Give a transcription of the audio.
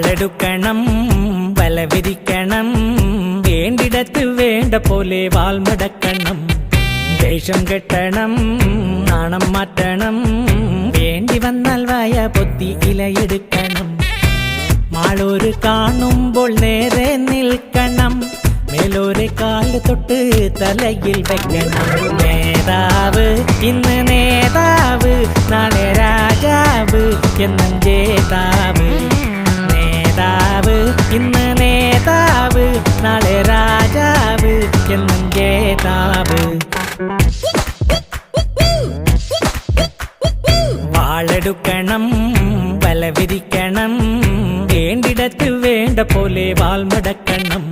വാളെടുക്കണം വല വിരിക്കണം വേണ്ടിടത്ത് വേണ്ട പോലെ വാൾമടക്കണം ദേഷ്യം കെട്ടണം നാണം മാറ്റണം വേണ്ടി വന്നാൽ വായ പൊത്തി ഇലയെടുക്കണം മാളൂര് കാണുമ്പോൾ നേരെ നിൽക്കണം മേലോരെ കാല് തൊട്ട് തലയിൽ വെക്കണം നേതാവ് ഇന്ന് നേതാവ് നാളെ രാജാവ് എന്നും ജേതാവ് നേതാവ് ഇന്ന് നേതാവ് നാളെ രാജാവ് എന്നും ജേതാവ് വാളെടുക്കണം വല വിരിക്കണം വേണ്ടിടത്ത് വേണ്ട പോലെ വാൾമടക്കണം